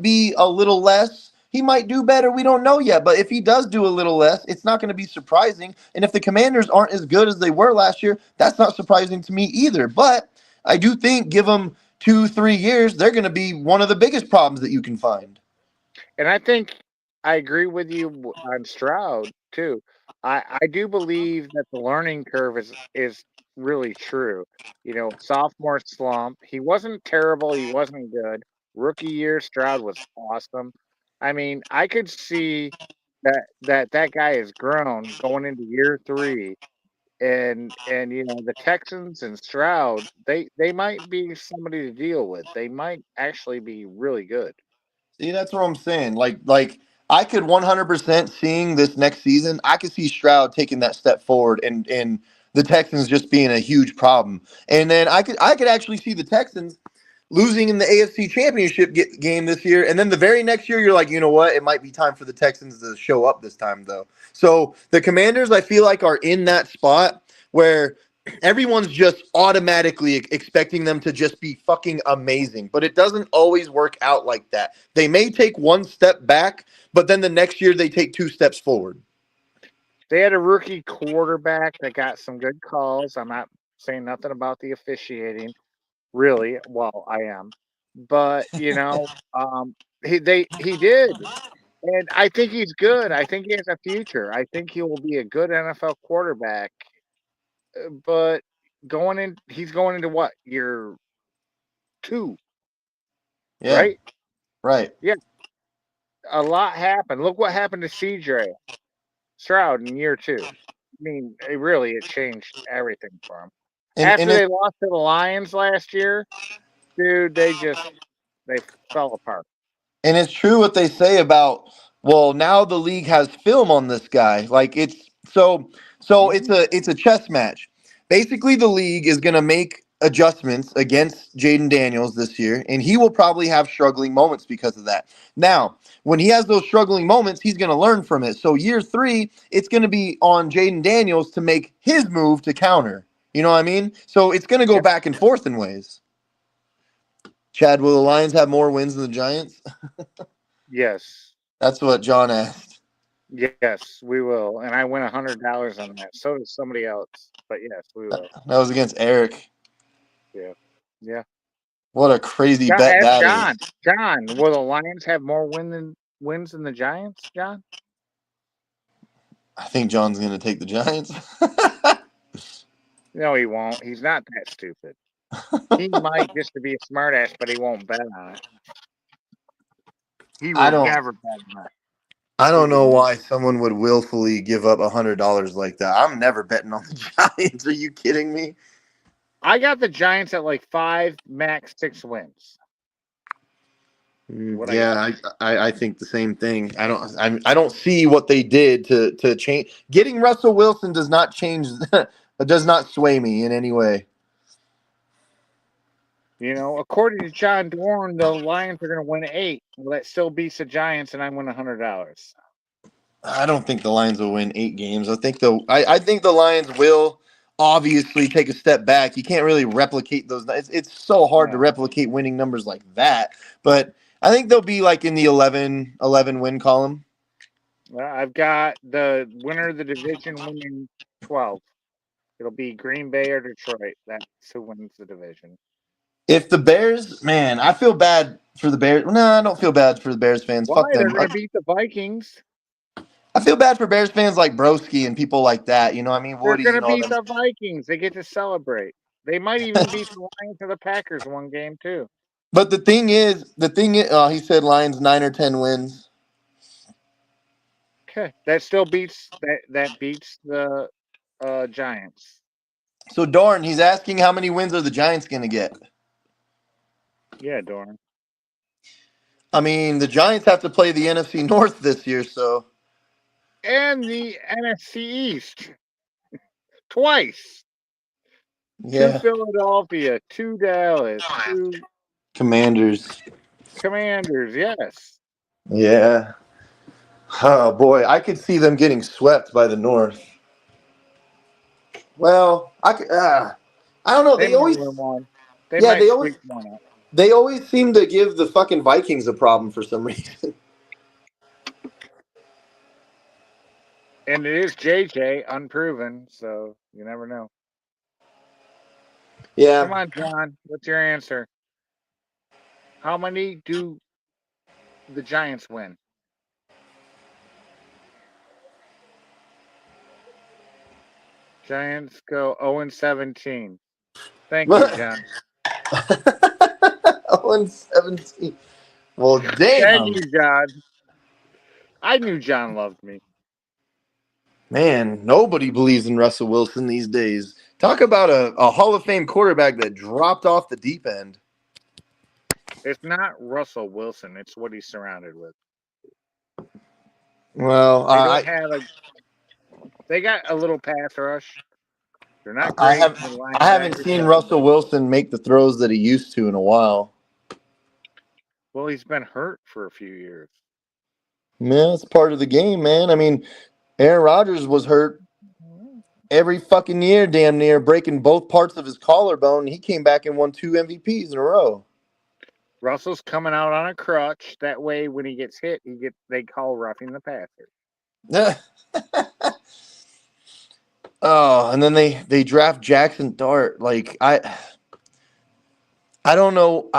be a little less. He might do better. We don't know yet. But if he does do a little less, it's not going to be surprising. And if the Commanders aren't as good as they were last year, that's not surprising to me either. But I do think give them 2-3 years, they're going to be one of the biggest problems that you can find. And I think I agree with you on Stroud too. I do believe that the learning curve is really true. Sophomore slump. He wasn't terrible. He wasn't good. Rookie year, Stroud was awesome. I mean, I could see that guy has grown going into year three, and the Texans and Stroud, they might be somebody to deal with. They might actually be really good. See, that's what I'm saying. Like I could 100% seeing this next season. I could see Stroud taking that step forward, and the Texans just being a huge problem. And then I could actually see the Texans losing in the AFC Championship game this year, and then the very next year you're like, you know what? It might be time for the Texans to show up this time, though. So the Commanders, I feel like, are in that spot where everyone's just automatically expecting them to just be fucking amazing, but it doesn't always work out like that. They may take one step back, but then the next year they take 2 steps forward. They had a rookie quarterback that got some good calls. I'm not saying nothing about the officiating, really. Well, I am, but he did, and I think he's good. I think he has a future. I think he will be a good NFL quarterback. But he's going into what, year 2, Yeah, right? right. Yeah, a lot happened. Look what happened to CJ Stroud in year 2. I mean, it changed everything for him. And After it they lost to the Lions last year, dude, they fell apart. And it's true what they say about, well, now the league has film on this guy. Like so it's Mhm. a chess match. Basically, the league is going to make adjustments against Jaden Daniels this year, and he will probably have struggling moments because of that. Now, when he has those struggling moments, he's going to learn from it. So year 3, it's going to be on Jaden Daniels to make his move to counter. You know what I mean? So it's going to go Yep. back and forth in ways. Chad, will the Lions have more wins than the Giants? Yes. That's what John asked. Yes, we will. And I win $100 on that. So does somebody else. But yes, we will. That was against Eric. Yeah. Yeah. What a crazy John, bet ask that John. is. John, will the Lions have more wins than the Giants, John? I think John's going to take the Giants. No, he won't. He's not that stupid. He might just to be a smartass, but he won't bet on it. He I will don't. never bet on it. I He don't would know never. why someone would willfully give up $100 like that. I'm never betting on the Giants. Are you kidding me? I got the Giants at like 5, max 6 wins. What I got. Yeah, I think the same thing. I don't see what they did to change. Getting Russell Wilson does not change. Does not sway me in any way. According to John Dorn, the Lions are going to win 8. Well, that still beats the Giants, and I win $100. I don't think the Lions will win 8 games. I think the Lions will obviously take a step back. You can't really replicate those. It's so hard to No. replicate winning numbers like that. But I think they'll be like in the 11 win column. Well, I've got the winner of the division winning 12. It'll be Green Bay or Detroit. That's who wins the division. If the Bears, man, I feel bad for the Bears. No, I don't feel bad for the Bears fans. Why? Fuck They're them. going to beat the Vikings. I feel bad for Bears fans like Broski and people like that. You know what I mean? They're Woody going to and all beat them. the Vikings. They get to celebrate. They might even beat the Lions or the Packers one game, too. But the thing is, he said Lions 9 or 10 wins. Okay, that still beats that beats the Giants. So Dorn, he's asking how many wins are the Giants going to get? Yeah, Dorn. I mean, the Giants have to play the NFC North this year, so And the NFC East twice. To yeah. Philadelphia, to Dallas, to Commanders. Commanders. Yes. Yeah. Oh boy, I could see them getting swept by the North. Well, I don't know. They might win one. They Yeah, might squeak one out. they always seem to give the fucking Vikings a problem for some reason. And it is JJ, unproven, so you never know. Yeah. Come on, John. What's your answer? How many do the Giants win? Giants go 0-17. Thank you, John. 0-17. Well, Thank damn. you, John. I knew John loved me. Man, nobody believes in Russell Wilson these days. Talk about a Hall of Fame quarterback that dropped off the deep end. It's not Russell Wilson. It's what he's surrounded with. Well, They don't have a. They got a little pass rush. They're not great. The I haven't linebackers, seen Russell Wilson make the throws that he used to in a while. well, he's been hurt for a few years. Man, it's part of the game, man. I mean, Aaron Rodgers was hurt every fucking year, damn near breaking both parts of his collarbone. He came back and won 2 MVPs in a row. Russell's coming out on a crutch. That way, when he gets hit, they call roughing the passer. Oh, and then they draft Jackson Dart. Like I don't know.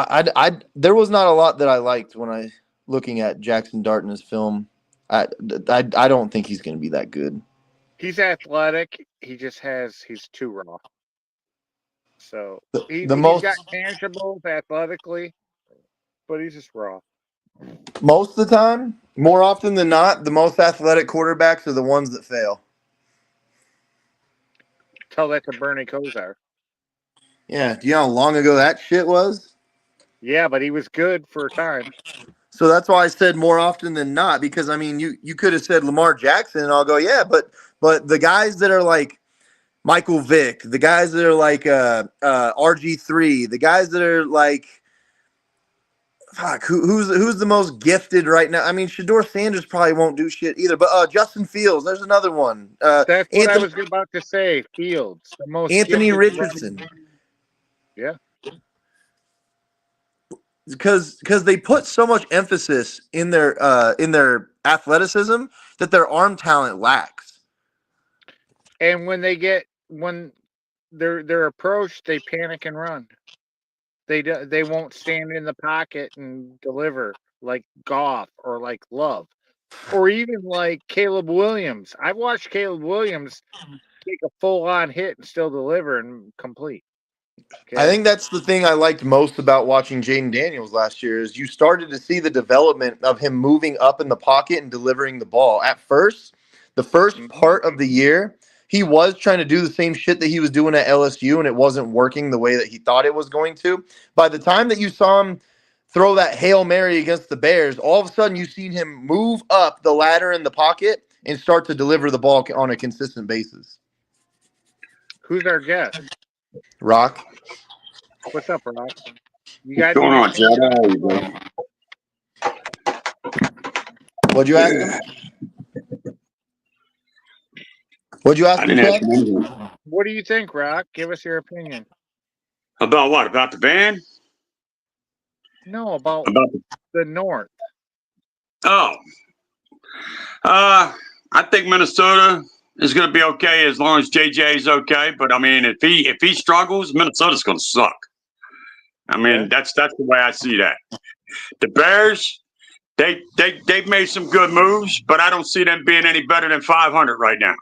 There was not a lot that I liked when I looking at Jackson Dart in his film. I don't think he's going to be that good. He's athletic. He's too raw. So he's got tangibles athletically, but he's just raw. Most of the time, more often than not, the most athletic quarterbacks are the ones that fail. Tell that to Bernie Kosar. Yeah, do you know how long ago that shit was? Yeah, but he was good for a time. So that's why I said more often than not, because I mean, you could have said Lamar Jackson, and I'll go, yeah, but the guys that are like Michael Vick, the guys that are like RG3, the guys that are like who's the most gifted right now? I mean, Shador Sanders probably won't do shit either, but Justin Fields, there's another one. That's what I was about to say. Fields, the most Anthony gifted Richardson. Yeah. Because they put so much emphasis in their athleticism that their arm talent lacks. And when they're approached, they panic and run. They won't stand in the pocket and deliver like Goff or like Love, or even like Caleb Williams. I've watched Caleb Williams take a full-on hit and still deliver and complete. Okay? I think that's the thing I liked most about watching Jaden Daniels last year is you started to see the development of him moving up in the pocket and delivering the ball. At first, the first part of the year, he was trying to do the same shit that he was doing at LSU, and it wasn't working the way that he thought it was going to. By the time that you saw him throw that Hail Mary against the Bears, all of a sudden you've seen him move up the ladder in the pocket and start to deliver the ball on a consistent basis. Who's our guest? Rock. What's up, Rock? You guys What's going on, Chad? How are you, bro? What'd you ask him? What'd you ask I him, didn't ask Chad? him anything. What do you think, Rock? Give us your opinion. About what? About the band? No, about About the North. Oh. I think Minnesota is going to be okay as long as JJ is okay. But I mean, if he struggles, Minnesota's going to suck. I mean, that's the way I see that. The Bears, they've made some good moves, but I don't see them being any better than 500 right now.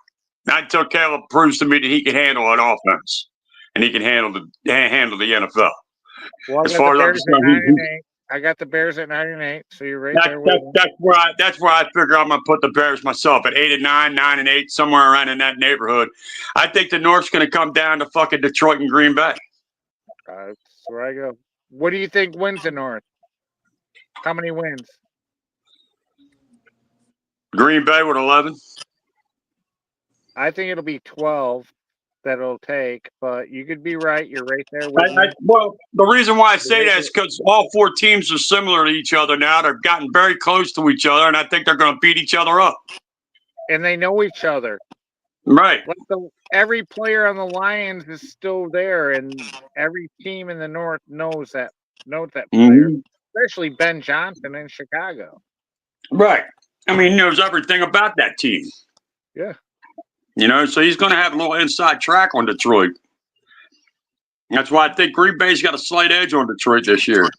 Not until Caleb proves to me that he can handle an offense and he can handle the NFL. Well, I As got far the as I'm Bears at concerned, 9-8. I got the Bears at 9-8. So you're right there with them. that's where I figure I'm gonna put the Bears myself at 8-9, 9-8, somewhere around in that neighborhood. I think the North's gonna come down to fucking Detroit and Green Bay. That's where I go. What do you think wins the North? How many wins? Green Bay with 11. I think it'll be 12 that it'll take, but you could be right. You're right there with me. Well, the reason why I say that is because all four teams are similar to each other now. They've gotten very close to each other, and I think they're going to beat each other up. And they know each other. Right. Like every player on the Lions is still there, and every team in the North knows that player, especially Ben Johnson in Chicago. Right. I mean, he knows everything about that team. Yeah. You know, so he's going to have a little inside track on Detroit. That's why I think Green Bay's got a slight edge on Detroit this year.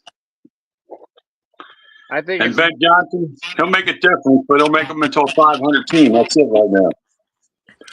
I think. And Ben Johnson, he'll make a difference, but he'll make them into a 500 team. That's it right now.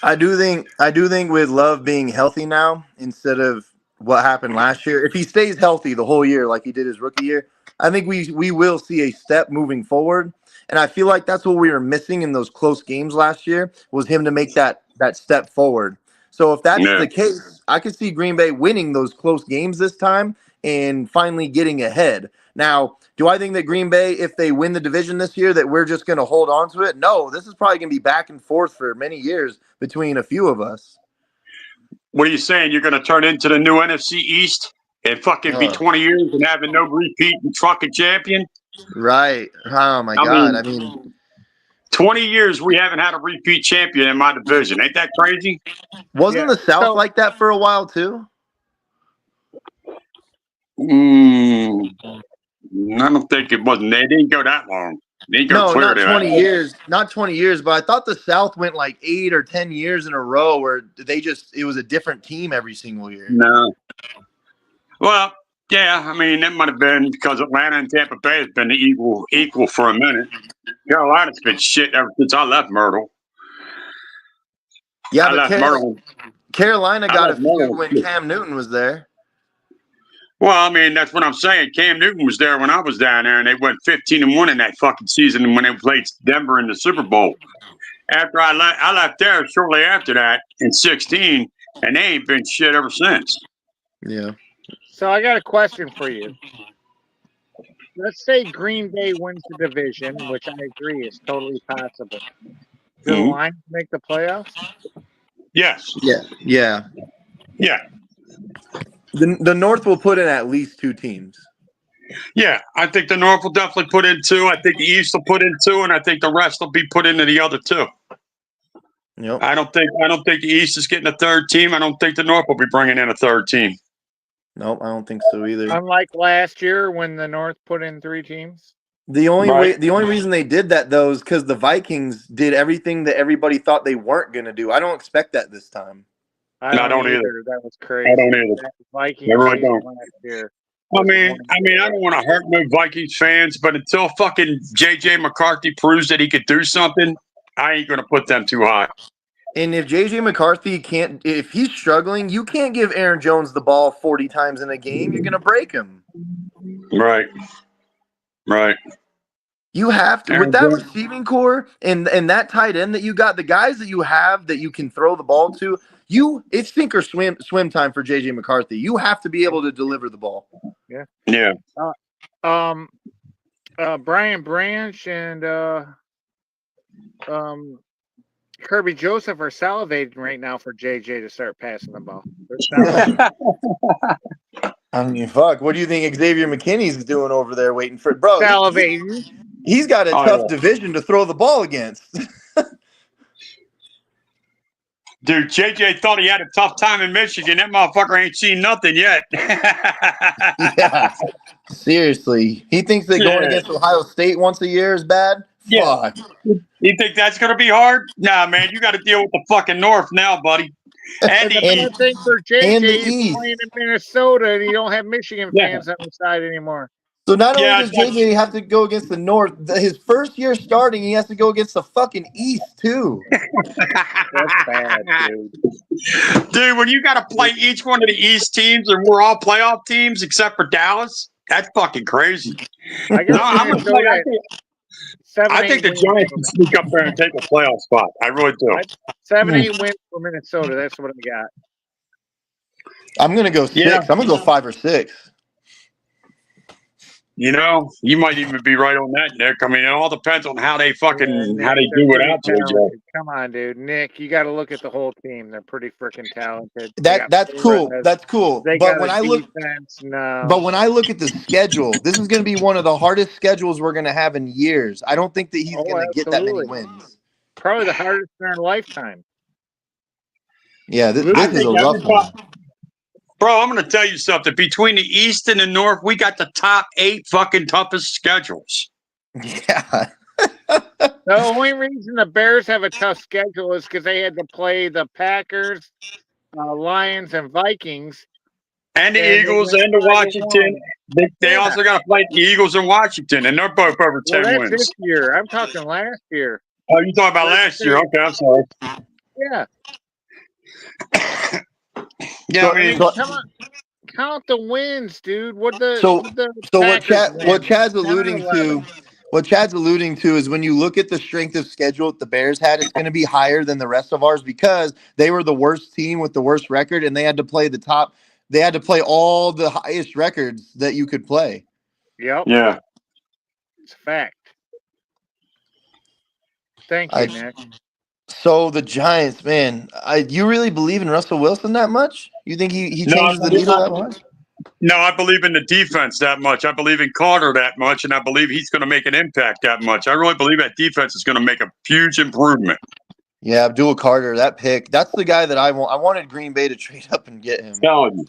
I do think with Love being healthy now instead of what happened last year, if he stays healthy the whole year like he did his rookie year, I think we will see a step moving forward. And I feel like that's what we were missing in those close games last year was him to make that step forward. So if that's the case, I could see Green Bay winning those close games this time and finally getting ahead. Now, do I think that Green Bay, if they win the division this year, that we're just going to hold on to it? No, this is probably going to be back and forth for many years between a few of us. What are you saying? You're going to turn into the new NFC East and fucking be 20 years and having no repeat and fucking champion? Right. Oh, my God. I mean, 20 years we haven't had a repeat champion in my division. Ain't that crazy? Wasn't the South like that for a while, too? I don't think it wasn't. They didn't go that long. They didn't go not 20 years. Not 20 years, but I thought the South went like 8 or 10 years in a row where it was a different team every single year. No. Well, yeah, I mean, that might have been because Atlanta and Tampa Bay has been equal for a minute. Carolina's been shit ever since I left Myrtle. Yeah, but Carolina got a feud when Cam Newton was there. Well, I mean, that's what I'm saying. Cam Newton was there when I was down there, and they went 15-1 in that fucking season when they played Denver in the Super Bowl. After I left there shortly after that in 2016, and they ain't been shit ever since. Yeah. So I got a question for you. Let's say Green Bay wins the division, which I agree is totally possible. Do the Lions make the playoffs? Yes. Yeah. The North will put in at least 2 teams. Yeah, I think the North will definitely put in 2. I think the East will put in 2, and I think the rest will be put into the other 2. Yep. I don't think the East is getting a 3rd team. I don't think the North will be bringing in a 3rd team. Nope, I don't think so either. Unlike last year when the North put in 3 teams. The only reason they did that though is because the Vikings did everything that everybody thought they weren't going to do. I don't expect that this time. I don't either. That was crazy. I don't either. That Vikings I really don't. last year. I mean, I don't want to hurt no Vikings fans, but until fucking JJ McCarthy proves that he could do something, I ain't going to put them too high. And if JJ McCarthy if he's struggling, you can't give Aaron Jones the ball 40 times in a game. You're going to break him. Right. You have to, with that receiving core and that tight end that you got, the guys that you have that you can throw the ball to, it's sink or swim time for JJ McCarthy. You have to be able to deliver the ball. Yeah. Brian Branch and Kirby Joseph are salivating right now for JJ to start passing the ball. I mean, fuck. What do you think Xavier McKinney's doing over there waiting for it? Bro, salivating. He's got a tough division to throw the ball against. Dude, JJ thought he had a tough time in Michigan. That motherfucker ain't seen nothing yet. Yeah. Seriously. He thinks that going against Ohio State once a year is bad? Yeah. Fuck. You think that's going to be hard? Nah, man. You got to deal with the fucking North now, buddy. And the one thing for JJ is playing in Minnesota, and you don't have Michigan fans on the side anymore. So not only Yeah, does JJ have to go against the North, his first year starting, he has to go against the fucking East too. That's bad, dude. dude, when you got to play each one of the East teams, and we're all playoff teams except for Dallas, that's fucking crazy. I No, got I'm gonna tell you, I think the Giants can sneak up there and take a playoff spot. I really do. 7-8 wins for Minnesota. That's what I got. I'm gonna go 6. Yeah. I'm gonna go 5 or 6. You know, you might even be right on that, Nick. I mean, it all depends on how they fucking Yeah, how they Nick, do they're without pretty JJ. talented. Come on, dude. Nick, you got to look at the whole team. They're pretty freaking talented. That's cool. That's cool. They But got when a I look, defense. No. but when I look at the schedule, this is going to be one of the hardest schedules we're going to have in years. I don't think that he's going to get that many wins. Probably the hardest in our lifetime. Yeah, this I is think a rough one. Bro, I'm going to tell you something. Between the East and the North, we got the top 8 fucking toughest schedules. Yeah. The only reason the Bears have a tough schedule is because they had to play the Packers, Lions, and Vikings. And the Eagles and the Washington. They also got to play the Eagles and Washington, and they're both over 10 that's wins. this year. I'm talking last year. Oh, you talking about last year? Okay, I'm sorry. Yeah. Yeah, So, I mean, Come on. Count the wins, dude. What Chad's alluding to is when you look at the strength of schedule that the Bears had, it's going to be higher than the rest of ours because they were the worst team with the worst record, and they had to play They had to play all the highest records that you could play. Yep. Yeah. It's a fact. Thank you, Nick. So the Giants, man, you really believe in Russell Wilson that much? You think he changes the needle that much? No, I believe in the defense that much. I believe in Carter that much, and I believe he's going to make an impact that much. I really believe that defense is going to make a huge improvement. Yeah, Abdul Carter, that pick, that's the guy that I want. I wanted Green Bay to trade up and get him. Telling you.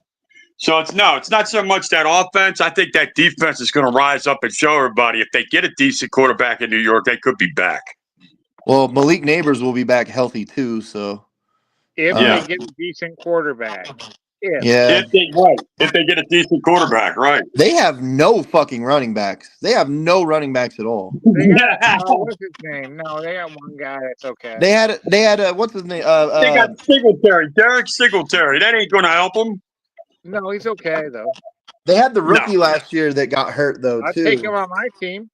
So it's not so much that offense. I think that defense is going to rise up and show everybody if they get a decent quarterback in New York, they could be back. Well, Malik Neighbors will be back healthy too. So if they get a decent quarterback, if they get a decent quarterback, right? They have no fucking running backs. They have no running backs at all. What's his name? No, they got one guy that's okay. They had what's his name? They got Singletary, Derek Singletary. That ain't going to help them. No, he's okay though. They had the rookie last year that got hurt though I'd too. take him on my team.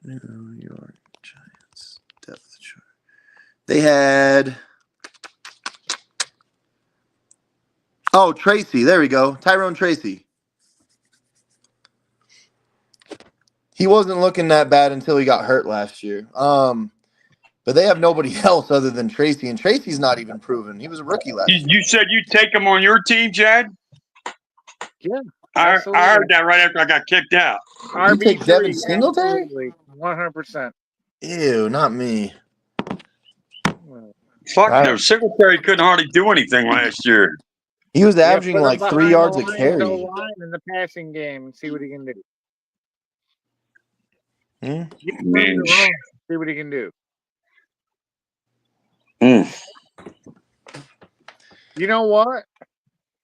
New York Giants depth chart. They had Tracy. There we go. Tyrone Tracy. He wasn't looking that bad until he got hurt last year. But they have nobody else other than Tracy, and Tracy's not even proven. He was a rookie last year. You said you'd take him on your team, Jad? Yeah. I heard that right after I got kicked out. You take Devin Singletary? 100%. Ew, not me. Fuck no. Singletary couldn't hardly do anything last year. He was averaging like 3 yards a carry. Line in the passing game and see what he can do. See what he can do. You know what?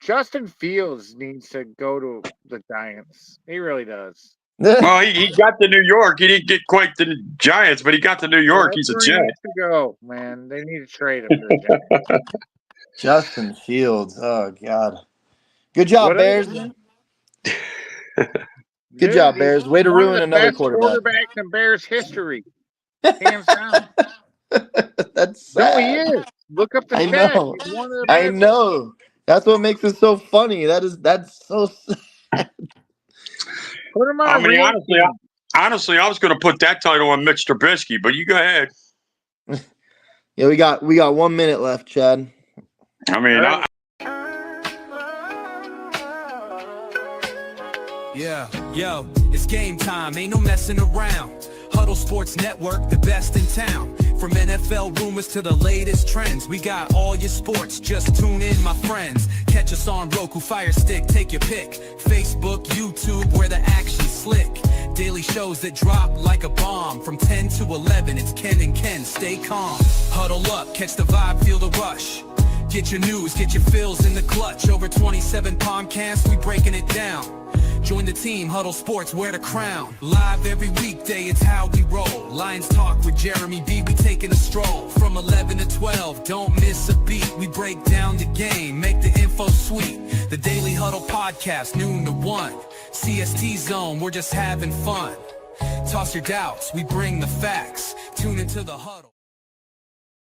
Justin Fields needs to go to the Giants. He really does. Well, he got to New York. He didn't get quite to the Giants, but he got to New York. He's a Jet. He needs to go, man. They need to trade him to the Giants. Justin Fields. Oh, God. Good job, Bears. Good job, Bears. Way to ruin another quarterback. Quarterbacks in Bears history. Hands down. That's sad. No, he is. Look up the stats. Know. He's one of the I best. know. That's what makes it so funny. That's so sad. Put him on. I mean, honestly, I was going to put that title on Mitch Trubisky, but you go ahead. Yeah, we got 1 minute left, Chad. I mean, Yeah, yo, it's game time. Ain't no messing around. Huddle Sports Network, the best in town. From NFL rumors to the latest trends, we got all your sports. Just tune in, my friends. Catch us on Roku, Fire Stick, take your pick. Facebook, YouTube, where the action's slick. Daily shows that drop like a bomb. From 10 to 11, it's Ken and Ken. Stay calm. Huddle up, catch the vibe, feel the rush. Get your news, get your fills in the clutch. Over 27 podcasts, we breaking it down. Join the team, Huddle Sports, wear the crown. Live every weekday, it's how we roll. Lions Talk with Jeremy B, we taking a stroll. From 11 to 12, don't miss a beat. We break down the game, make the info sweet. The Daily Huddle Podcast, noon to 1. CST Zone, we're just having fun. Toss your doubts, we bring the facts. Tune into the Huddle.